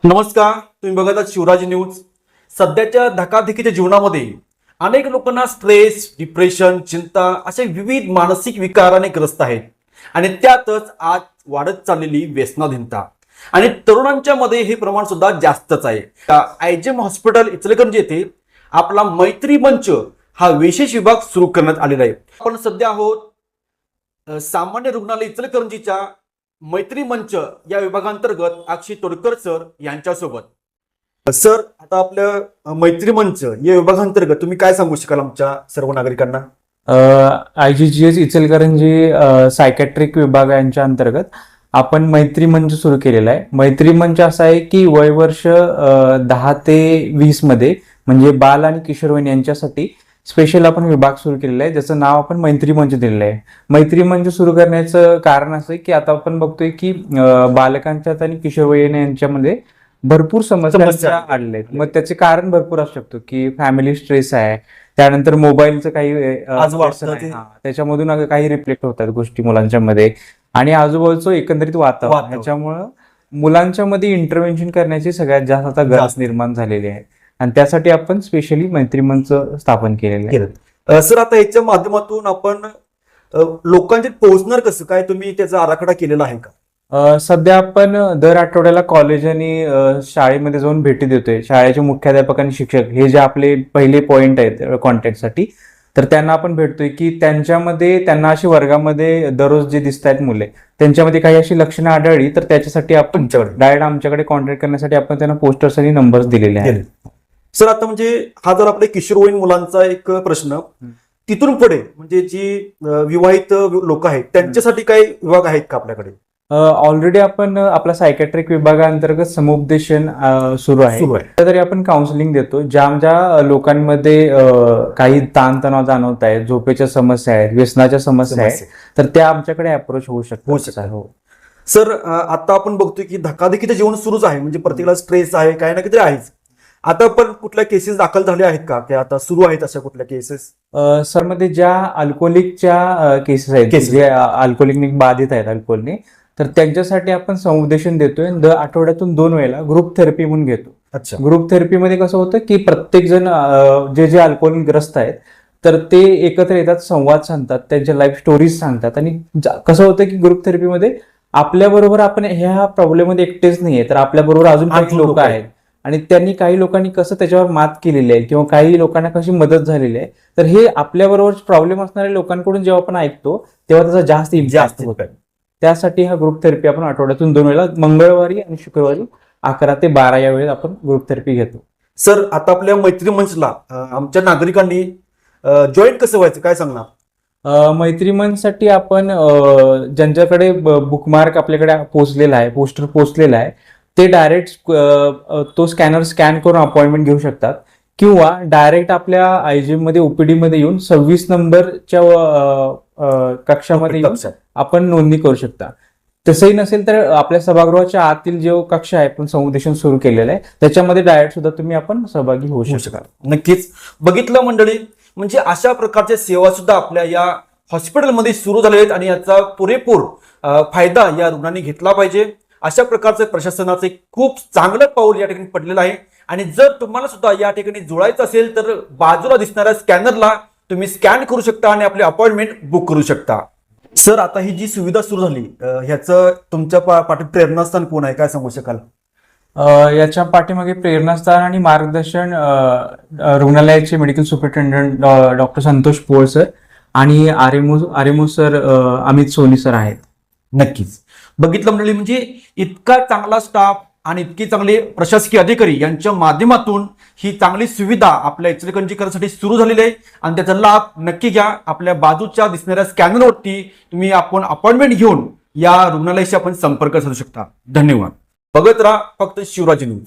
नमस्कार, तुम्ही बघत आहात शिवराज न्यूज. सध्याच्या धकाधकीच्या जीवनामध्ये अनेक लोकांना स्ट्रेस, डिप्रेशन, चिंता असे विविध मानसिक विकाराने ग्रस्त आहेत आणि त्यातच आज वाढत चाललेली व्यसनाधीनता आणि तरुणांच्या मध्ये हे प्रमाण सुद्धा जास्तच आहे. आयजेम हॉस्पिटल इचलकरंजी येथे आपला मैत्री मंच हा विशेष विभाग सुरू करण्यात आलेला आहे. आपण सध्या आहोत सामान्य रुग्णालय इचलकरंजीच्या मैत्री मंच या विभागांतर्गत अक्षय तोडकर सर यांच्यासोबत. सर, आता आपल्या मैत्री मंच या विभागांतर्गत तुम्ही काय सांगू शकाल आमच्या सर्व नागरिकांना? IGGS इचलकरंजी सायकॅट्रिक विभाग यांच्या अंतर्गत आपण मैत्री मंच सुरू केलेला आहे. मैत्री मंच असा आहे की वयवर्ष 10 ते 20 मध्ये म्हणजे बाल आणि किशोरवयीन यांच्यासाठी स्पेशल आपण विभाग सुरू केलेला आहे, ज्याचं नाव आपण मैत्री मंच दिलेलं आहे. मैत्री मंच सुरू करण्याचं कारण असं आहे की आता आपण बघतोय की बालकांच्यात आणि किशोरवयीन यांच्यामध्ये भरपूर समस्या आलेल्या आहेत. मग त्याचे कारण भरपूर असू शकतो की फॅमिली स्ट्रेस आहे, त्यानंतर मोबाईलचं काही त्याच्यामधून काही रिफ्लेक्ट होतात गोष्टी मुलांच्या मध्ये, आणि आजूबाजूचं एकंदरीत वातावरण ह्याच्यामुळं मुलांच्या मध्ये इंटरव्हेन्शन करण्याची सगळ्यात जास्त आता गरज निर्माण झालेली आहे आणि त्यासाठी आपण स्पेशली मैत्री मंच स्थापन केलेलं आहे. सर, आता याच्या माध्यमातून आपण लोकांचे पोहोचणार कसं काय, तुम्ही त्याचा आराखडा केलेला आहे का? सध्या आपण दर आठवड्याला कॉलेज आणि शाळेमध्ये जाऊन भेटी देतोय. शाळेचे मुख्याध्यापक आणि शिक्षक हे जे आपले पहिले पॉइंट आहेत कॉन्टॅक्टसाठी, तर त्यांना आपण भेटतोय की त्यांना अशी वर्गामध्ये दररोज जे दिसत आहेत मुले, त्यांच्यामध्ये काही अशी लक्षणं आढळली तर त्याच्यासाठी आपण डायरेक्ट आमच्याकडे कॉन्टॅक्ट करण्यासाठी आपण त्यांना पोस्टर्स आणि नंबर्स दिलेले आहेत. सर, आता म्हणजे हा जर आपल्या किशोरवयीन मुलांचा एक प्रश्न, तिथून पुढे म्हणजे जी विवाहित लोक आहेत त्यांच्यासाठी काही विभाग आहेत का आपल्याकडे? ऑलरेडी आपण आपला सायकॅट्रिक विभागाअंतर्गत समुपदेशन सुरू आहे. तरी आपण काउन्सिलिंग देतो. ज्या लोकांमध्ये काही ताणतणाव जाणवत आहे, झोपेच्या समस्या आहेत, व्यसनाच्या समस्या आहेत, तर त्या आमच्याकडे अप्रोच होऊ शकतात. हो सर, आता आपण बघतोय की धकाधकीचं जीवन सुरूच आहे, म्हणजे प्रत्येकाला स्ट्रेस आहे, काही ना काहीतरी आहेच. आता पण कुठल्या केसेस दाखल झाल्या आहेत का, की आता सुरू आहेत अशा कुठल्या केसेस? सर, मध्ये ज्या अल्कोहोलिकच्या केसेस आहेत, जे अल्कोहोलिकने बाधित आहेत अल्कोहोलने, तर त्यांच्यासाठी आपण समुपदेशन देतोय. दर आठवड्यातून 2 वेळेला ग्रुप थेरपी म्हणून घेतो. अच्छा. ग्रुप थेरपीमध्ये कसं होतं की प्रत्येक जण जे अल्कोहोल ग्रस्त आहेत तर ते एकत्र येतात, संवाद सांगतात, त्यांच्या लाईफ स्टोरीज सांगतात. आणि कसं होतं की ग्रुप थेरपीमध्ये आपल्याबरोबर आपण ह्या प्रॉब्लेम मध्ये एकटेच नाहीये, तर आपल्याबरोबर अजून काही लोक आहेत आणि त्यांनी काही लोकांनी कसं त्याच्यावर मात केलेली आहे किंवा काही लोकांना कशी मदत झालेली आहे, तर हे आपल्याबरोबर प्रॉब्लेम असणाऱ्या लोकांकडून जेव्हा आपण ऐकतो तेव्हा त्याचा जास्त इम्पॅक्ट होतो. त्यासाठी हा ग्रुप थेरपी आपण आठवड्यातून 2 वेळेला मंगळवारी आणि शुक्रवारी 11 ते 12 या वेळेत आपण ग्रुप थेरपी घेतो. सर, आता आपल्या मैत्री मंचला आमच्या नागरिकांनी जॉईन कसं व्हायचं, काय सांगणार? मैत्री मंचसाठी आपण ज्यांच्याकडे बुकमार्क आपल्याकडे पोहोचलेला आहे, पोस्टर पोहोचलेला आहे, ते डायरेक्ट तो स्कॅन करून अपॉइंटमेंट घेऊ शकतात किंवा डायरेक्ट आपल्या आयजीएम मध्ये ओपीडी मध्ये येऊन 26 नंबरच्या कक्षामध्ये येऊन आपण नोंदणी करू शकता. तसंही नसेल तर आपल्या सभागृहाच्या आतील जो कक्ष आहे आपण समुपदेशन सुरू केलेलं आहे त्याच्यामध्ये डायरेक्ट सुद्धा तुम्ही आपण सहभागी होऊ शकता. नक्कीच. बघितलं मंडळी, म्हणजे अशा प्रकारच्या सेवा सुद्धा आपल्या या हॉस्पिटलमध्ये सुरू झालेल्या आहेत आणि याचा पुरेपूर फायदा या रुग्णांनी घेतला पाहिजे. अशा प्रकारचं प्रशासनाचं एक खूप चांगलं पाऊल या ठिकाणी पडलेलं आहे. आणि जर तुम्हाला सुद्धा या ठिकाणी जुळायचं असेल तर बाजूला दिसणाऱ्या स्कॅनरला तुम्ही स्कॅन करू शकता आणि आपली अपॉइंटमेंट बुक करू शकता. सर, आता ही जी सुविधा सुरू झाली ह्याचं तुमच्या पाठी प्रेरणास्थान कोण आहे, काय सांगू शकाल? याच्या पाठीमागे प्रेरणास्थान आणि मार्गदर्शन रुग्णालयाचे मेडिकल सुपरिटेंडंट डॉक्टर संतोष पोळ सर आणि आरेमो सर अमित सोनी सर आहेत. नक्कीच. बघितलं मंडळी, म्हणजे इतका चांगला स्टाफ आणि इतके चांगले प्रशासकीय अधिकारी यांच्या माध्यमातून ही चांगली सुविधा आपल्या इचलकरंजीकरांसाठी सुरू झालेली आहे आणि त्याचा लाभ नक्की घ्या. आपल्या बाजूच्या दिसणाऱ्या स्कॅनरवरती तुम्ही आपण अपॉइंटमेंट घेऊन या रुग्णालयाशी आपण संपर्क साधू शकता. धन्यवाद. बघत राहा फक्त शिवराज न्यूज.